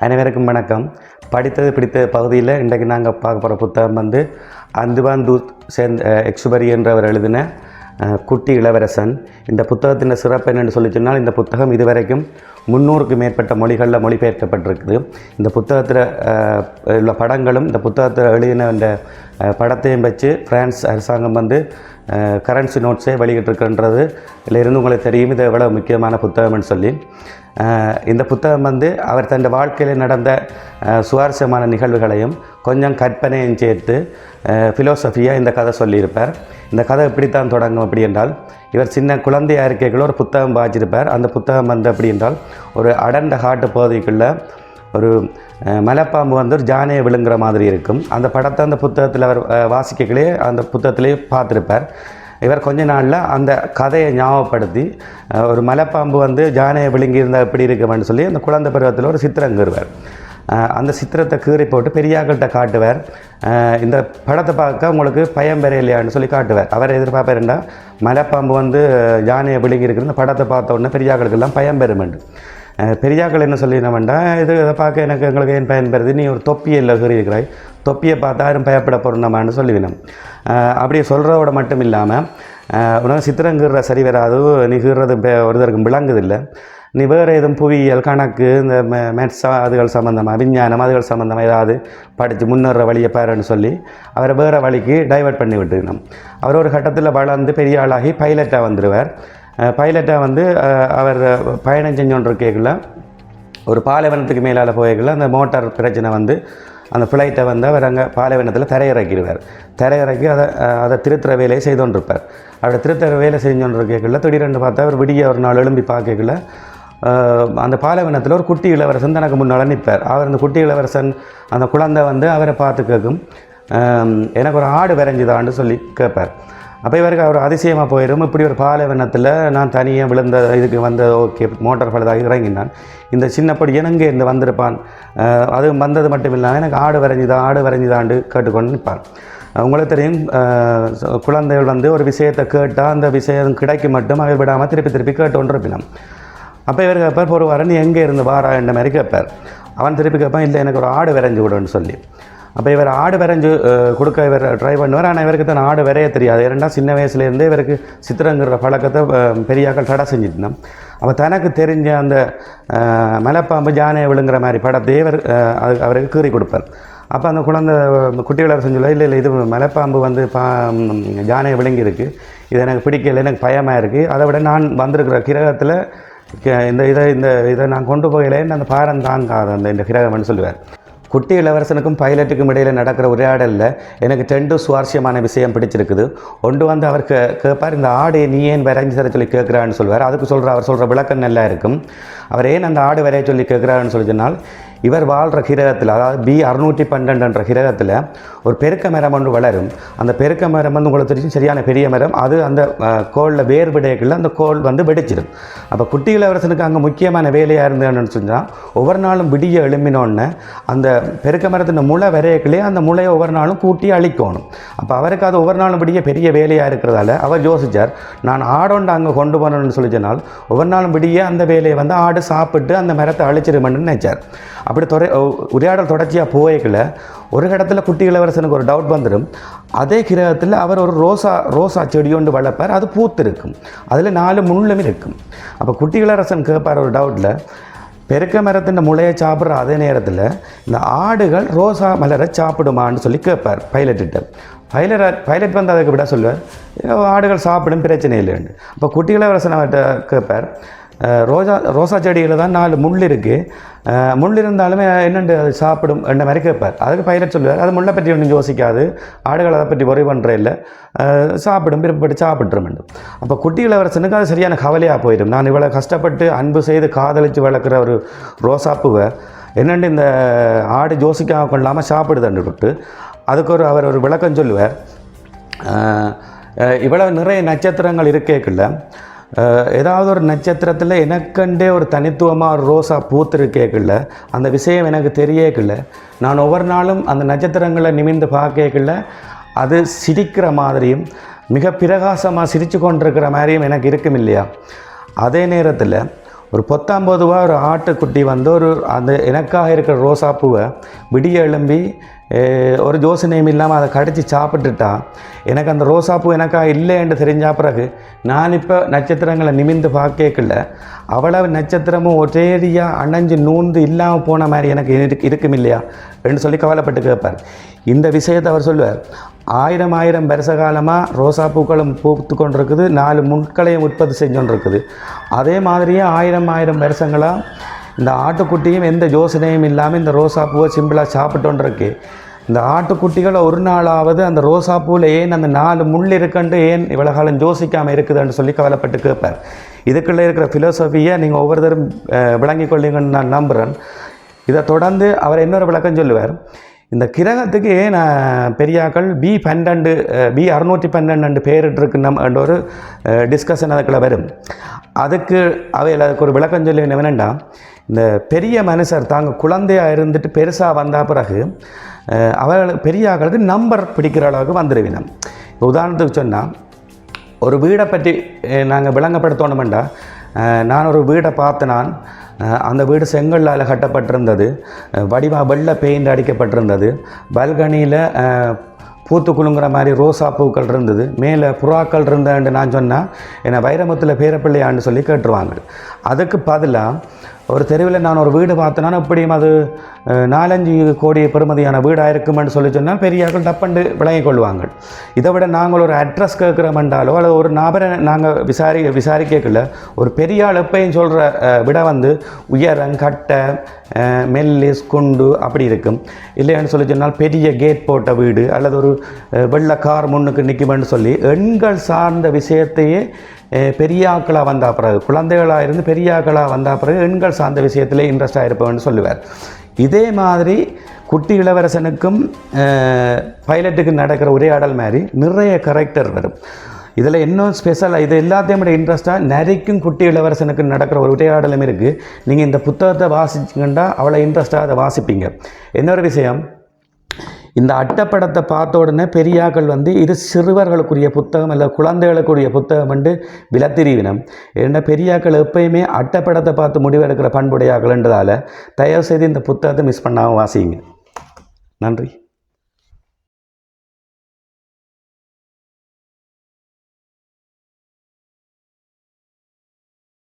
அனைவருக்கும் வணக்கம். படித்தது பிடித்த பகுதியில் இன்றைக்கு நாங்கள் பார்க்க போகிற புத்தகம் வந்து அந்துவான் தூத் எக்ஸுபரி என்றவர் எழுதின குட்டி இளவரசன். இந்த புத்தகத்தின் சிறப்பு என்னென்னு சொல்லி சொன்னால், இந்த புத்தகம் இதுவரைக்கும் 300க்கும் மேற்பட்ட மொழிகளில் மொழிபெயர்க்கப்பட்டிருக்குது. இந்த புத்தகத்தில் உள்ள படங்களும் இந்த புத்தகத்தில் எழுதின இந்த படத்தையும் வச்சு பிரான்ஸ் அரசாங்கம் வந்து கரன்சி நோட்ஸே வெளியிட்டிருக்கின்றது. இதில் இருந்து உங்களுக்கு தெரியும் இது எவ்வளோ முக்கியமான புத்தகம்னு சொல்லி. இந்த புத்தகம் வந்து அவர் தன் வாழ்க்கையில் நடந்த சுவாரஸ்யமான நிகழ்வுகளையும் கொஞ்சம் கற்பனையும் சேர்த்து ஃபிலோசஃபியாக இந்த கதை சொல்லியிருப்பார். இந்த கதை எப்படித்தான் தொடங்கும் அப்படி என்றால், இவர் சின்ன குழந்தையாக இருக்கைக்குள்ள ஒரு புத்தகம் வாசிச்சிருப்பார். அந்த புத்தகம் வந்து அப்படி என்றால், ஒரு அடர்ந்த காட்டு பகுதிக்குள்ளே ஒரு மலைப்பாம்பு வந்து ஒரு ஜானையை விழுங்குற மாதிரி இருக்கும். அந்த படத்தை அந்த புத்தகத்தில் அவர் வாசிக்கலே அந்த புத்தகத்திலே பார்த்துருப்பார். இவர் கொஞ்ச நாளில் அந்த கதையை ஞாபகப்படுத்தி ஒரு மலைப்பாம்பு வந்து ஜானையை விழுங்கியிருந்தால் எப்படி இருக்குமென்னு சொல்லி அந்த குழந்தை பருவத்தில் ஒரு சித்திரம் கீறுவார். அந்த சித்திரத்தை கீறி போட்டு பெரியாக்கள்கிட்ட காட்டுவார். இந்த படத்தை பார்க்க உங்களுக்கு பயம் பெற இல்லையான்னு சொல்லி காட்டுவார். அவர் எதிர்பார்ப்பாருன்னா மலைப்பாம்பு வந்து ஜானையை விழுங்கியிருக்கிற இந்த படத்தை பார்த்த உடனே பெரியாக்களுக்கெல்லாம் பயம் பெறுமெண்டு. பெரியாக்கள் என்ன சொல்லின வேண்டாம், இதை பார்க்க எங்களுக்கு ஏன் பயன் பெறுது, நீ ஒரு தொப்பியை இல்லை இருக்கிறாய், தொப்பியை பார்த்தா யாரும் பயப்பட போகிறோம்னு சொல்லிவினோம். அப்படி சொல்கிறதோட மட்டும் இல்லாமல், உனக்கு சித்திரங்கீற சரி வராது, நீ கீறது ஒருத்தருக்கும் விளங்குதில்லை, நீ வேறு எதுவும் புவியியல் கணக்கு இந்த மேத்ஸ் அதுகள் சம்மந்தமாக விஞ்ஞானம் அதுகள் சம்மந்தமாக ஏதாவது படித்து முன்னேற வழியை பாருன்னு சொல்லி அவரை வேறு வழிக்கு டைவெர்ட் பண்ணி விட்டுக்கணும். அவர் ஒரு கட்டத்தில் வளர்ந்து பெரிய ஆளாகி பைலட்டாக வந்துடுவார். பைலட்டாக வந்து அவர் பயணம் செஞ்சோன்ற கேட்கல ஒரு பாலைவனத்துக்கு மேலால் போய்க்கல அந்த மோட்டார் பிரச்சனை வந்து அந்த ஃப்ளைட்டை வந்து அவர் அங்கே பாலைவனத்தில் தரையிறக்கிடுவார். தரையிறக்கி அதை திருத்துற வேலையை செய்தோன்றிருப்பார். அவரை திருத்துற வேலை செஞ்சோன்ற கேட்கல திடீரென்று பார்த்தா அவர் விடிய ஒரு நாள் எழும்பி பார்க்கல அந்த பாலைவனத்தில் ஒரு குட்டி இளவரசன் தனக்கு முன்னால் நிற்பார். அவர் அந்த குட்டி இளவரசன் அந்த குழந்தை வந்து அவரை பார்த்து கேட்கும், எனக்கு ஒரு ஆடு வரைஞ்சுதான்னு சொல்லி கேட்பார். அப்போ இவருக்கு அவர் அதிசயமாக போயிடும், இப்படி ஒரு பாலைவனத்தில் நான் தனியாக விழுந்த இதுக்கு வந்த ஓகே மோட்டார் பழுதாக இறங்கினான், இந்த சின்னப்படி எங்கே இருந்து வந்திருப்பான், அது வந்தது மட்டும் இல்லாமல் எனக்கு ஆடு வரைஞ்சுதாண்டு கேட்டுக்கொண்டு நிற்பான். உங்களுக்கு தெரியும், குழந்தைகள் வந்து ஒரு விஷயத்தை கேட்டால் அந்த விஷயம் கிடைக்க மட்டும் அவர் விடாமல் திருப்பி கேட்டு இருப்பினான். அப்போ இவர் கேட்பார், ஒரு வாரம் நீ எங்கே இருந்து வாரா என்ற மாதிரி கேட்பார். அவன் திருப்பி கேட்பான், இல்லை எனக்கு ஒரு ஆடு வரைஞ்சி விடுன்னு சொல்லி. அப்போ இவர் ஆடு வரைஞ்சி கொடுக்க இவர் ட்ரை பண்ணுவார். ஆனால் இவருக்கு தான் ஆடு வரைய தெரியாது. இரண்டா சின்ன வயசுலேருந்தே இவருக்கு சித்திரங்கிற பழக்கத்தை பெரியாக்கள் தடை செஞ்சுட்டுனா. அப்போ தனக்கு தெரிஞ்ச அந்த மலைப்பாம்பு ஜானையை விழுங்குற மாதிரி படத்தையே இவர் அவருக்கு கீறி கொடுப்பார். அப்போ அந்த குழந்தை குட்டி விளையாட செஞ்சுள்ள, இல்லை இது மலைப்பாம்பு வந்து ஜானையை விழுங்கியிருக்கு, இது எனக்கு பிடிக்கல, எனக்கு பயமாக இருக்குது, அதை விட நான் வந்திருக்கிற கிரகத்தில் இதை நான் கொண்டு போகலேன்னு அந்த பாரம் தாங்காது இந்த கிரகம்னு சொல்லுவார். குட்டி இளவரசனுக்கும் பைலட்டுக்கும் இடையில் நடக்கிற உரையாடலில் எனக்கு 2 சுவாரஸ்யமான விஷயம் பிடிச்சிருக்குது. ஒன்று வந்து அவர் கேட்பார், இந்த ஆடு நீ ஏன் வரைஞ்சி தர சொல்லி கேட்குறான்னு சொல்லுவார். அதுக்கு அவர் சொல்கிற விளக்கம் நல்லா இருக்கும். அவர் ஏன் அந்த ஆடு வரைய சொல்லி கேட்குறாருன்னு சொல்லி சொன்னால், இவர் வாழ்கிற கிரகத்தில், அதாவது B612 கிரகத்தில் ஒரு பெருக்க மரம் ஒன்று வளரும். அந்த பெருக்க மரம் வந்து உங்களுக்கு தெரியும் சரியான பெரிய மரம். அது அந்த கோளில் வேறுபடையக்குள்ள அந்த கோள் வந்து வெடிச்சிடும். அப்போ குட்டி இளவரசனுக்கு அங்கே முக்கியமான வேலையாக இருந்ததுன்னு சொன்னால், ஒவ்வொரு நாளும் விடிய எழும்பினோடனே அந்த பெருக்க மரத்தின் முளை வரையக்குள்ளே அந்த முளையை ஒவ்வொரு நாளும் கூட்டி அழிக்கணும். அப்போ அவருக்கு அது ஒவ்வொரு நாளும் விடிய பெரிய வேலையாக இருக்கிறதால அவர் யோசித்தார், நான் ஆடோண்டு அங்கே கொண்டு போகணும்னு சொல்லி சொன்னால் ஒவ்வொரு நாளும் விடிய அந்த வேலையை வந்து ஆடு சாப்பிட்டு அந்த மரத்தை அழிச்சிடுமென்னு நினைச்சார். அப்படி உரையாடல் தொடர்ச்சியாக போய்க்கல ஒரு இடத்துல குட்டி இளவரசனுக்கு ஒரு டவுட் வந்துடும். அதே கிரகத்தில் அவர் ஒரு ரோசா செடி ஒன்று வளர்ப்பார், அது பூத்திருக்கும், அதில் 4 முள்ளும் இருக்கும். அப்போ குட்டி இளவரசன் கேட்பார் ஒரு டவுட்டில், பெருக்க மரத்தின் முளையை சாப்பிட்ற அதே நேரத்தில் இந்த ஆடுகள் ரோசா மலரை சாப்பிடுமான்னு சொல்லி கேட்பார் பைலட்டிட்ட. பைலட் வந்து அதுக்கு விட சொல்லுவார், ஆடுகள் சாப்பிடும், பிரச்சனை இல்லைன்னு. அப்போ குட்டி இளவரசன் அவர்கிட்ட கேட்பார், ரோசா செடியில் தான் 4 முள் இருக்குது, முள் இருந்தாலுமே என்னென்று அது சாப்பிடும் என்ற மாதிரி கேட்பார். அதுக்கு பைலட் சொல்லுவார், அது முள்ளை பற்றி ஒன்றும் யோசிக்காது, ஆடுகள் அதை பற்றி worry பண்ணுற இல்லை, சாப்பிடும், விருப்பப்பட்டு சாப்பிட்றோம். அப்போ குட்டி இளவரசனுக்கு அது சரியான கவலையாக போயிடும். நான் இவ்வளோ கஷ்டப்பட்டு அன்பு செய்து காதலித்து வளர்க்குற ஒரு ரோசாப்பூவை என்னென்று இந்த ஆடு யோசிக்காம கொள்ளாமல் சாப்பிடுதுன்னு விட்டு அதுக்கு அவர் ஒரு விளக்கம் சொல்லுவார். இவ்வளோ நிறைய நட்சத்திரங்கள் இருக்கேக்குள்ள ஏதாவது ஒரு நட்சத்திரத்தில் எனக்கண்டே ஒரு தனித்துவமாக ஒரு ரோசா பூத்திருக்கேக்குள்ள அந்த விஷயம் எனக்கு தெரியக்குள்ள நான் ஒவ்வொரு நாளும் அந்த நட்சத்திரங்களை நிமிர்ந்து பார்க்கக்குள்ள அது சிரிக்கிற மாதிரியும் மிக பிரகாசமாக சிரித்து கொண்டிருக்கிற மாதிரியும் எனக்கு இருக்கும் இல்லையா. அதே நேரத்தில் ஒரு 19 ரூபா ஒரு ஆட்டுக்குட்டி வந்து ஒரு அந்த எனக்காக இருக்கிற ரோசாப்பூவை விடிய எழும்பி ஒரு யோசனையும் இல்லாமல் அதை கடித்து சாப்பிட்டுட்டா எனக்கு அந்த ரோசாப்பூ எனக்காக இல்லைன்னு தெரிஞ்ச பிறகு நான் இப்போ நட்சத்திரங்களை நிமிந்து பார்க்கல அவ்வளவு நட்சத்திரமும் ஒரேடியாக அணைஞ்சு நூந்து இல்லாமல் போன மாதிரி எனக்கு இருக்கும் இல்லையா என்று சொல்லி கவலைப்பட்டு கேட்பார். இந்த விஷயத்தை அவர் சொல்லுவார். 1000 வருஷ காலமாக ரோசாப்பூக்களும் பூத்து கொண்டிருக்குது, 4 முட்களையும் உற்பத்தி செஞ்சோன்ருக்குது. அதே மாதிரியே 1000 வருஷங்களாக இந்த ஆட்டுக்குட்டியும் எந்த யோசனையும் இல்லாமல் இந்த ரோசாப்பூவை சிம்பிளாக சாப்பிட்டோன்றிருக்கு. இந்த ஆட்டுக்குட்டிகளை ஒரு நாளாவது அந்த ரோசாப்பூவில் ஏன் அந்த 4 முள் இருக்குன்ட்டு ஏன் இவ்வளோ காலம் யோசிக்காமல் இருக்குதுன்னு சொல்லி கவலைப்பட்டு கேட்பார். இதுக்குள்ளே இருக்கிற ஃபிலோசஃபியை நீங்கள் ஒவ்வொருத்தரும் விளங்கி கொள்ளுங்கன்னு நான் நம்புகிறேன். இதை தொடர்ந்து அவர் இன்னொரு விளக்கம் சொல்லுவார். இந்த கிரகத்துக்கு நான் பெரியாக்கள் B612 பேரிட்டுருக்கு என்ற ஒரு டிஸ்கஷன் அதுக்குள்ள வரும். அதுக்கு அதுக்கு ஒரு விளக்கம் சொல்லி என்னவென்னா, இந்த பெரிய மனுஷர் தாங்க குழந்தையாக இருந்துட்டு பெருசாக வந்த பிறகு அவர்களுக்கு பெரியாக்களுக்கு நம்பர் பிடிக்கிற அளவுக்கு வந்துடுவினம். உதாரணத்துக்கு சொன்னால் ஒரு வீடை பற்றி நாங்கள் விளங்கப்படுத்தணுமெண்டா, நான் ஒரு வீடை பார்த்தேன். அந்த வீடு செங்கல்லால் கட்டப்பட்டிருந்தது, வடிவாக வெள்ளை பெயிண்ட் அடிக்கப்பட்டிருந்தது, பல்கனியில் பூத்து குலுங்குற மாதிரி ரோசா பூக்கள் இருந்தது, மேலே புறாக்கள் இருந்தேன்னு நான் சொன்னால் என்னை வைரமுத்தில் பேரப்பிள்ளையான்னு சொல்லி கேட்டுருவாங்க. அதுக்கு பதிலாக ஒரு தெருவில் நான் ஒரு வீடு பார்த்தேன்னா இப்படியும் அது 4-5 கோடி பெறுமதியான வீடாக இருக்குமென்னு சொல்லி சொன்னால் பெரியார்கள் டப்பண்டு விளங்கி கொள்வாங்க. இதை விட நாங்கள் ஒரு அட்ரஸ் கேட்குறோமென்றாலோ அல்லது ஒரு நபரை நாங்கள் விசாரிக்கல ஒரு பெரிய ஆள் எப்பயும் சொல்கிற விட வந்து உயரம், கட்டை, மெல்லிஸ், குண்டு அப்படி இருக்கும். இல்லைன்னு சொல்லி சொன்னால் பெரிய கேட் போட்ட வீடு அல்லது ஒரு வெள்ளை கார் முன்னுக்கு நிற்குமென்னு சொல்லி எண்கள் சார்ந்த விஷயத்தையே பெரியாக்களாக வந்த பிறகு, குழந்தைகளாக இருந்து பெரியாக்களாக வந்த பிறகு எண்கள் சார்ந்த விஷயத்தில் இன்ட்ரெஸ்டாக இருப்பேன்னு சொல்லுவார். இதே மாதிரி குட்டி இளவரசனுக்கும் பைலட்டுக்கு நடக்கிற உரையாடல் மாதிரி நிறைய கரெக்டர் வரும். இதில் இன்னும் ஸ்பெஷலாக இது எல்லாத்தையும் விட இன்ட்ரெஸ்ட்டாக நரிக்கும் குட்டி இளவரசனுக்கு நடக்கிற ஒரு உரையாடலும் இருக்குது. நீங்கள் இந்த புத்தகத்தை வாசிச்சிங்கன்னா அவ்வளோ இன்ட்ரெஸ்ட்டாக அதை வாசிப்பீங்க. இன்னொரு விஷயம், இந்த அட்டைப்படத்தை பார்த்த உடனே பெரியாக்கள் வந்து இது சிறுவர்களுக்குரிய புத்தகம் இல்லை குழந்தைகளுக்குரிய புத்தகம் என்று விலத்திரிவினம். ஏன்னா பெரியாக்கள் எப்பயுமே அட்டைப்படத்தை பார்த்து முடிவெடுக்கிற பண்புடையாக்கள்ன்றதால தயவுசெய்து இந்த புத்தகத்தை மிஸ் பண்ணாமல் வாசிங்க. நன்றி.